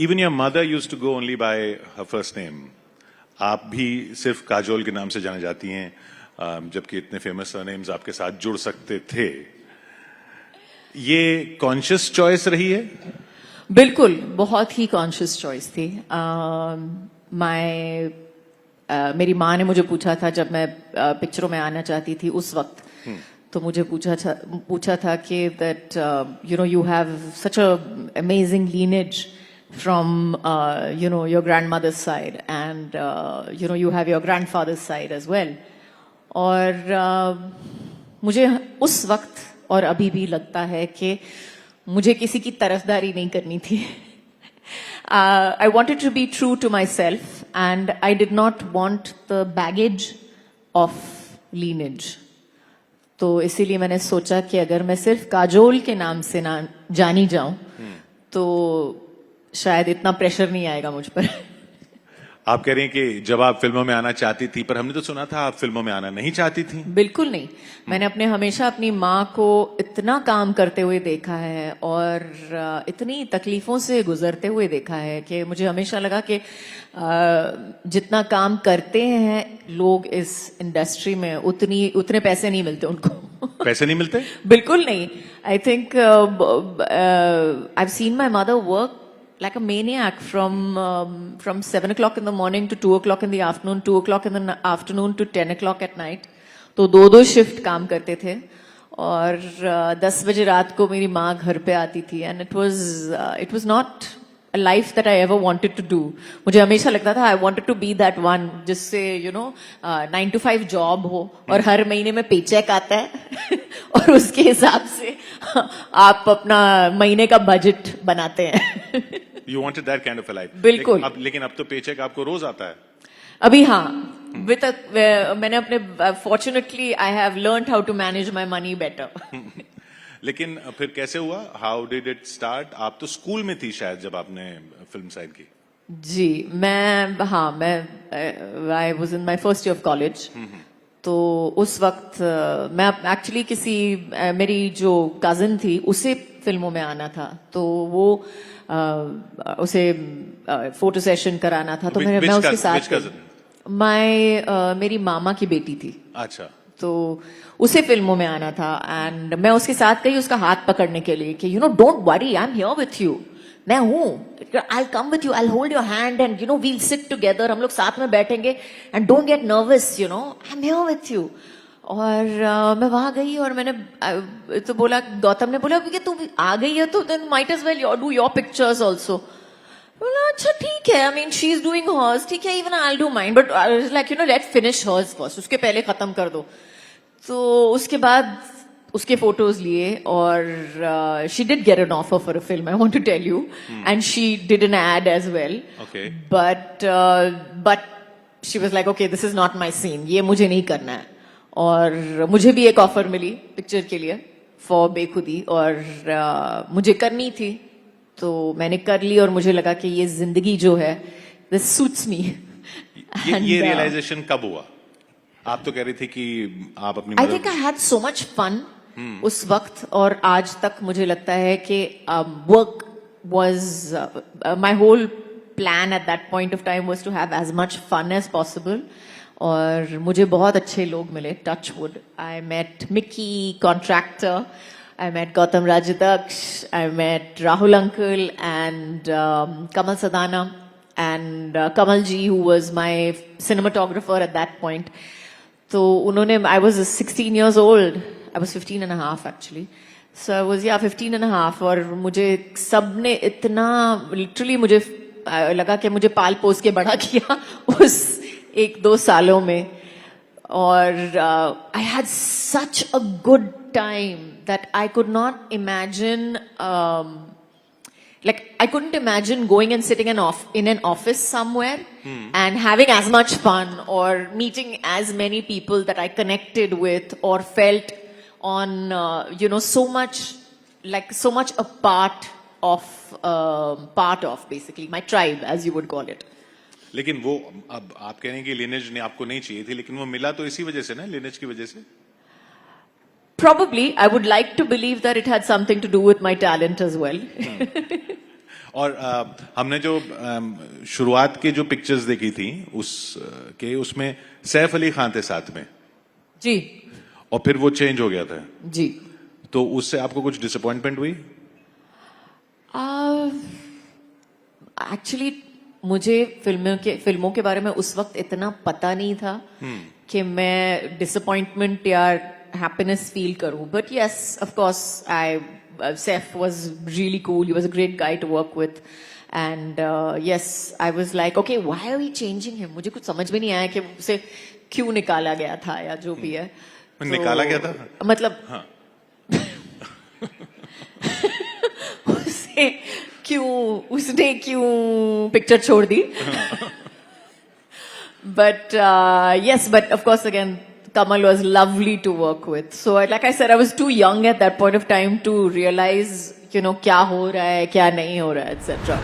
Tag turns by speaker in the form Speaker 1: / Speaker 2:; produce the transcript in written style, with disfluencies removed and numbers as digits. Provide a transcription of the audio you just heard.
Speaker 1: Even your mother used to go only by her first name. आप भी सिर्फ काजोल के नाम से जाने जाती हैं, जबकि इतने फेमस सरनेम्स आपके साथ जुड़ सकते थे. ये कॉन्शियस चॉइस रही है?
Speaker 2: बिल्कुल, बहुत ही कॉन्शियस चॉइस थी. मेरी माँ ने मुझे पूछा था जब मैं पिक्चरों में आना चाहती थी उस वक्त, तो मुझे पूछा था कि that you have such a amazing lineage from your grandmother's side, and you have your grandfather's side as well. और मुझे उस वक्त और अभी भी लगता है कि मुझे किसी की तरफदारी नहीं करनी थी. I wanted to be true to myself, and I did not want the baggage of lineage. तो इसीलिए मैंने सोचा कि अगर मैं सिर्फ काजोल के नाम से ना जानी जाऊं तो शायद इतना प्रेशर नहीं आएगा मुझ पर.
Speaker 1: आप कह रही हैं कि जब आप फिल्मों में आना चाहती थी, पर हमने तो सुना था आप फिल्मों में आना नहीं चाहती थी.
Speaker 2: बिल्कुल नहीं. मैंने हमेशा अपनी माँ को इतना काम करते हुए देखा है और इतनी तकलीफों से गुजरते हुए देखा है कि मुझे हमेशा लगा कि जितना काम करते हैं लोग इस इंडस्ट्री में उतने पैसे नहीं मिलते उनको.
Speaker 1: पैसे नहीं मिलते?
Speaker 2: बिल्कुल नहीं. आई think I have seen my mother work like a maniac from 7 o'clock in the morning to 2 o'clock in the afternoon, 2 o'clock in the afternoon to 10 o'clock at night. तो दो शिफ्ट काम करते थे और 10 बजे रात को मेरी माँ घर पे आती थी. and it was not a life that I ever wanted to do. मुझे हमेशा लगता था I wanted to be that one जिससे 9 to 5 जॉब हो और हर महीने में पेचेक आता है और उसके हिसाब से आप अपना महीने का बजट बनाते हैं.
Speaker 1: You wanted that kind of a life.
Speaker 2: बिल्कुल.
Speaker 1: लेकिन अब तो पेचेक आपको रोज आता है.
Speaker 2: अभी हाँ. मैंने fortunately I have learned how to manage my money better.
Speaker 1: लेकिन फिर कैसे हुआ? How did it start? आप तो स्कूल में थी शायद जब आपने फिल्म साइन की.
Speaker 2: जी, मैं I was in my first year of college. तो उस वक्त मैं एक्चुअली मेरी जो कजिन थी उसे फिल्मों में आना था, तो वो उसे फोटो सेशन कराना था, तो मैं उसके साथ. मेरी मामा की बेटी थी. अच्छा. तो उसे फिल्मों में आना था एंड मैं उसके साथ गई उसका हाथ पकड़ने के लिए कि don't worry, I am here with you. मैं हूँ, I come with you, I hold your hand and we'll sit together. हम लोग साथ में बैठेंगे and don't get nervous, I am here with you. और मैं वहां गई और मैंने तो बोला, गौतम ने बोला कि तू आ गई है तो then might as well do your pictures also. बोला अच्छा ठीक है, I mean she is doing hers, ठीक है, even I will do mine, but like let finish hers first, उसके पहले खत्म कर दो. तो उसके बाद उसके फोटोज लिए और she did get an offer for a film, I want to tell you, and she did an ad as well. But she was like okay this is not my scene, ये मुझे नहीं करना है. और मुझे भी एक ऑफर मिली picture के लिए फॉर बेखुदी और मुझे करनी थी, तो मैंने कर ली और मुझे लगा कि ये जिंदगी जो है दिस सूट्स मी.
Speaker 1: ये रियलाइजेशन कब हुआ? आप तो कह रही थी कि आप अपनी
Speaker 2: I think I had so much fun उस वक्त, और आज तक मुझे लगता है कि work was my whole plan at that point of time was to have as much fun as possible. और मुझे बहुत अच्छे लोग मिले, touch wood. I met Mickey Contractor, I met Gautam Rajadaksh, I met Rahul Uncle and Kamal Sadana and Kamal ji, who was my cinematographer at that point. So I was 16 years old. I was 15 and a half actually. So I was 15 and a half और मुझे सबने इतना literally मुझे लगा कि मुझे पाल पोस के बड़ा किया उस 1-2 सालों में. और I had such a good time that I could not imagine, I couldn't imagine going and sitting in an office somewhere and having as much fun or meeting as many people that I connected with or felt on, so much a part of basically my tribe, as you would call it.
Speaker 1: लेकिन वो अब आप कह रहे हैं कि lineage ने आपको नहीं चाहिए थी, लेकिन वो मिला तो इसी वजह से ना, लिनेज की वजह से.
Speaker 2: Probably, I would like to believe that it had something to do with my talent as well.
Speaker 1: और हमने जो शुरुआत के जो पिक्चर्स देखी थी उसमें सैफ अली खान थे साथ में,
Speaker 2: जी
Speaker 1: और फिर वो चेंज हो गया था,
Speaker 2: जी।
Speaker 1: तो उससे आपको कुछ डिसअपॉइंटमेंट हुई?
Speaker 2: एक्चुअली मुझे फिल्मों के बारे में उस वक्त इतना पता नहीं था कि मैं डिसअपॉइंटमेंट या हैप्पीनेस फील करूं, but yes of course Seth was really cool. He was a great guy to work with. And yes, I was like, okay, why are we changing him? मुझे कुछ समझ में नहीं आया कि उसे क्यों निकाला गया था या जो भी है।
Speaker 1: निकाला गया था
Speaker 2: मतलब
Speaker 1: हाँ।
Speaker 2: उसने क्यों पिक्चर छोड़ दी? But yes, but of course again, Kamal was lovely to work with. So like I said, I was too young at that point of time to realize, you know, क्या हो रहा है, क्या नहीं हो रहा है, etc.